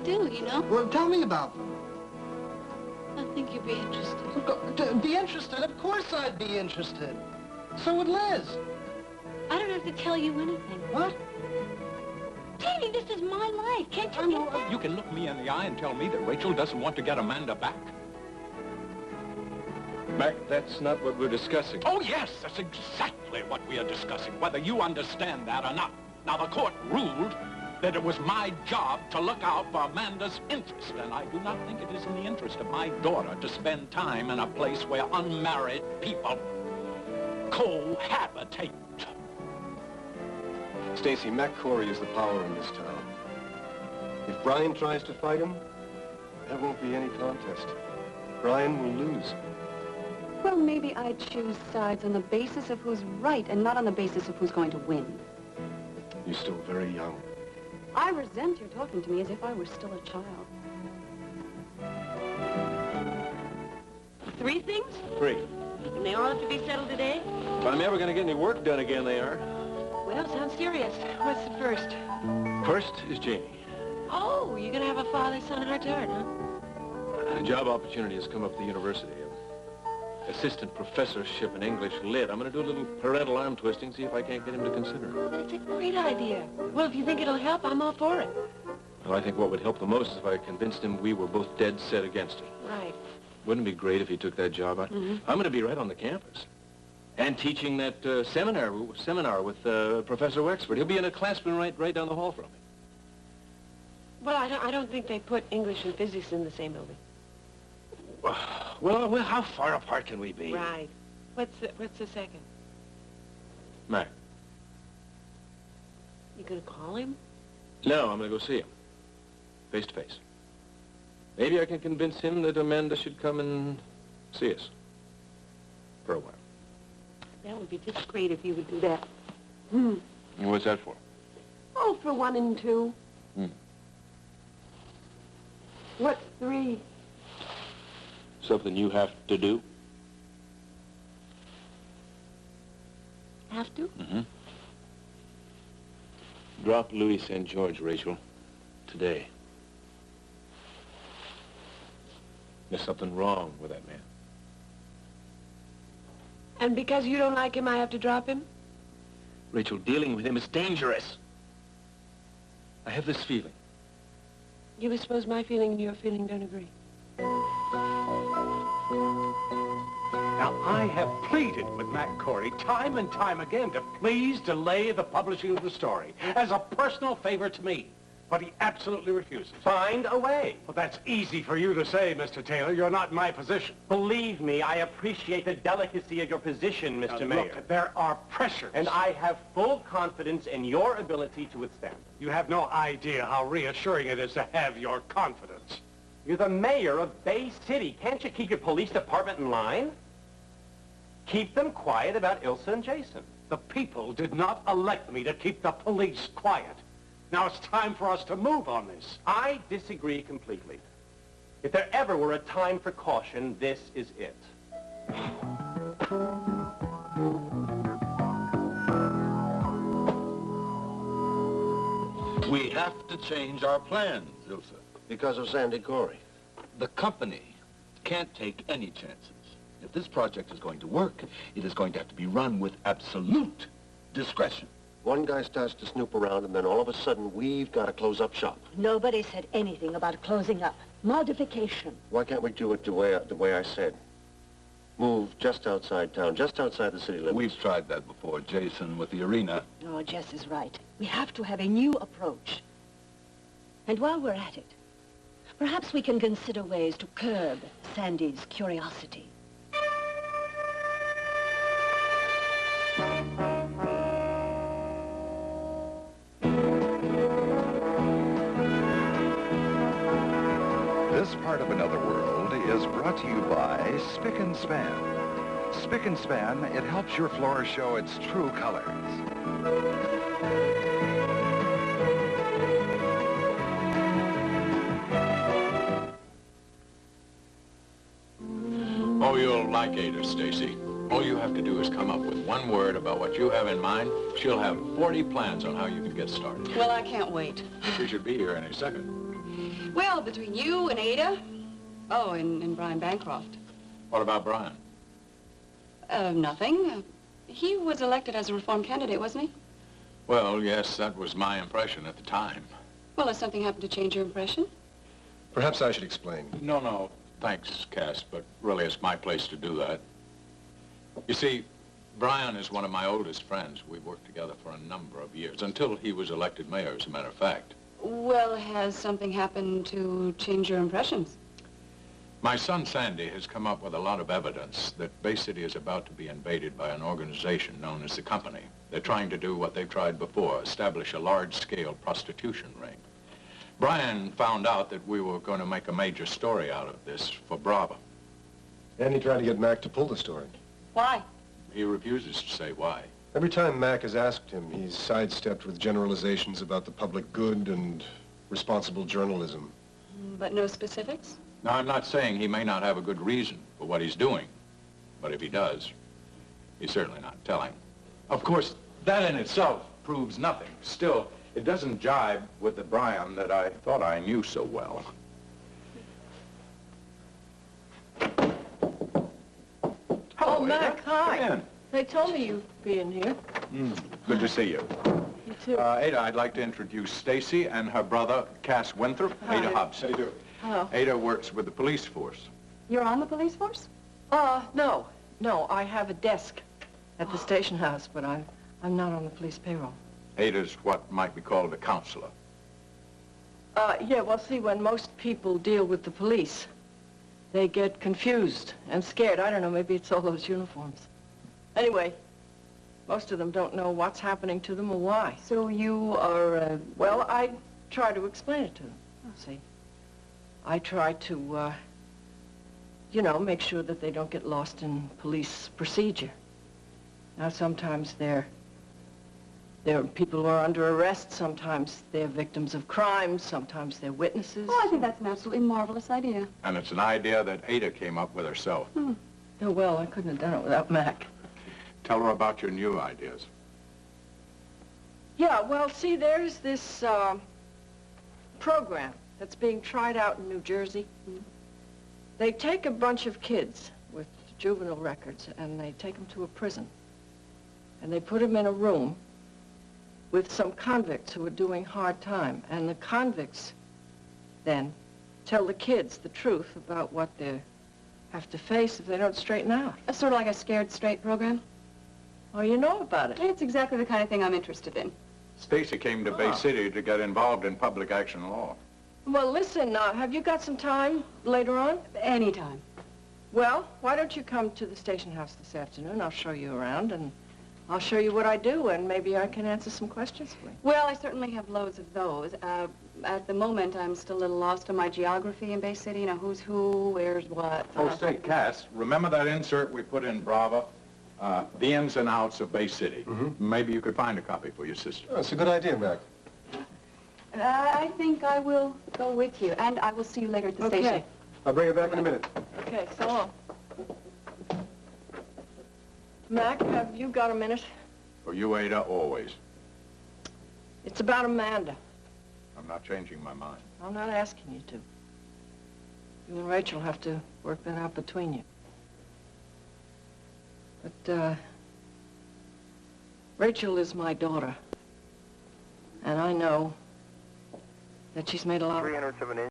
do, you know? Well, tell me about them. I think you'd be interested. Be interested? Of course I'd be interested. So would Liz. I don't have to tell you anything. What? Danny, this is my life. Can't you get that? You can look me in the eye and tell me that Rachel doesn't want to get Amanda back. Mac, that's not what we're discussing. Oh, yes, that's exactly what we are discussing, whether you understand that or not. Now, the court ruled that it was my job to look out for Amanda's interest, and I do not think it is in the interest of my daughter to spend time in a place where unmarried people cohabitate. Stacy, Mac Corey is the power in this town. If Brian tries to fight him, there won't be any contest. Brian will lose. Well, maybe I'd choose sides on the basis of who's right and not on the basis of who's going to win. You're still very young. I resent your talking to me as if I were still a child. 3 things? 3. And they all have to be settled today? If I'm ever going to get any work done again, they are. Well, sounds serious. What's the first? First is Jamie. Oh, you're gonna have a father-son heart-to-heart, huh? A job opportunity has come up at the university. Assistant professorship in English Lit. I'm going to do a little parental arm twisting, see if I can't get him to consider it. That's a great idea. Well, if you think it'll help, I'm all for it. Well, I think what would help the most is if I convinced him we were both dead set against it. Right. Wouldn't it be great if he took that job? I'm going to be right on the campus. And teaching that seminar with Professor Wexford. He'll be in a classroom right down the hall from me. Well, I don't think they put English and physics in the same building. Well, how far apart can we be? Right. What's the second? Mac. You gonna call him? No, I'm going to go see him. Face to face. Maybe I can convince him that Amanda should come and see us. For a while. That would be just great if you would do that. And what's that for? Oh, for 1 and 2. What's 3? Something you have to do? Have to? Drop Louis St. George, Rachel. Today. There's something wrong with that man. And because you don't like him, I have to drop him? Rachel, dealing with him is dangerous. I have this feeling. You suppose my feeling and your feeling don't agree? Now, I have pleaded with Mac Corey time and time again to please delay the publishing of the story as a personal favor to me. But he absolutely refuses. Find a way. Well, that's easy for you to say, Mr. Taylor. You're not in my position. Believe me, I appreciate the delicacy of your position, Mr. Mayor. Look, there are pressures. And I have full confidence in your ability to withstand. You have no idea how reassuring it is to have your confidence. You're the mayor of Bay City. Can't you keep your police department in line? Keep them quiet about Ilsa and Jason. The people did not elect me to keep the police quiet. Now it's time for us to move on this. I disagree completely. If there ever were a time for caution, this is it. We have to change our plans, Ilsa. Because of Sandy Corey. The company can't take any chances. If this project is going to work, it is going to have to be run with absolute discretion. One guy starts to snoop around, and then all of a sudden, we've got to close up shop. Nobody said anything about closing up. Modification. Why can't we do it the way I said? Move just outside town, just outside the city limits. We've tried that before, Jason, with the arena. Oh, Jess is right. We have to have a new approach. And while we're at it, perhaps we can consider ways to curb Sandy's curiosity. This part of Another World is brought to you by Spick and Span. Spick and Span, it helps your floor show its true colors. Oh, you'll like Ada, Stacy. All you have to do is come up with one word about what you have in mind. She'll have 40 plans on how you can get started. Well, I can't wait. She should be here any second. Well, between you and Ada, oh, and Brian Bancroft. What about Brian? Nothing. He was elected as a reform candidate, wasn't he? Well, yes, that was my impression at the time. Well, has something happened to change your impression? Perhaps I should explain. No, thanks, Cass, but really it's my place to do that. You see, Brian is one of my oldest friends. We've worked together for a number of years, until he was elected mayor, as a matter of fact. Well, has something happened to change your impressions? My son, Sandy, has come up with a lot of evidence that Bay City is about to be invaded by an organization known as the Company. They're trying to do what they've tried before, establish a large-scale prostitution ring. Brian found out that we were going to make a major story out of this for Bravo. And he tried to get Mac to pull the story. Why? He refuses to say why. Every time Mac has asked him, he's sidestepped with generalizations about the public good and responsible journalism. But no specifics? Now, I'm not saying he may not have a good reason for what he's doing, but if he does, he's certainly not telling. Of course, that in itself proves nothing. Still, it doesn't jibe with the Brian that I thought I knew so well. Oh, Mac, hi. Come in. They told me you'd be in here. Good to see you. You too. Ada, I'd like to introduce Stacy and her brother, Cass Winthrop. Hi. Ada Hobson. How do you do? Hello. Ada works with the police force. You're on the police force? No. I have a desk at the station house, but I'm not on the police payroll. Ada's what might be called a counselor. Yeah, well, see, when most people deal with the police, they get confused and scared. I don't know, maybe it's all those uniforms. Anyway, most of them don't know what's happening to them or why. So you are, Well, I try to explain it to them, see. I try to, make sure that they don't get lost in police procedure. Now, sometimes they're people who are under arrest, sometimes they're victims of crime, sometimes they're witnesses. Oh, I think that's an absolutely marvelous idea. And it's an idea that Ada came up with herself. Oh, well, I couldn't have done it without Mac. Tell her about your new ideas. Yeah, well, see, there's this program that's being tried out in New Jersey. They take a bunch of kids with juvenile records and they take them to a prison. And they put them in a room with some convicts who are doing hard time. And the convicts then tell the kids the truth about what they have to face if they don't straighten out. Sort of like a Scared Straight program? Oh, you know about it. It's exactly the kind of thing I'm interested in. Stacy came to Bay City to get involved in public action law. Well, listen, have you got some time later on? Anytime. Well, why don't you come to the station house this afternoon? I'll show you around, and I'll show you what I do, and maybe I can answer some questions for you. Well, I certainly have loads of those. At the moment, I'm still a little lost on my geography in Bay City. You know, who's who, where's what. Oh, say, Cass, remember that insert we put in Bravo? The ins and outs of Bay City. Maybe you could find a copy for your sister. Oh, it's a good idea, Mac. I think I will go with you, and I will see you later at the station. I'll bring it back in a minute. Okay, so long. Mac, have you got a minute? For you, Ada, always. It's about Amanda. I'm not changing my mind. I'm not asking you to. You and Rachel have to work that out between you. But, Rachel is my daughter. And I know that she's made a lot of...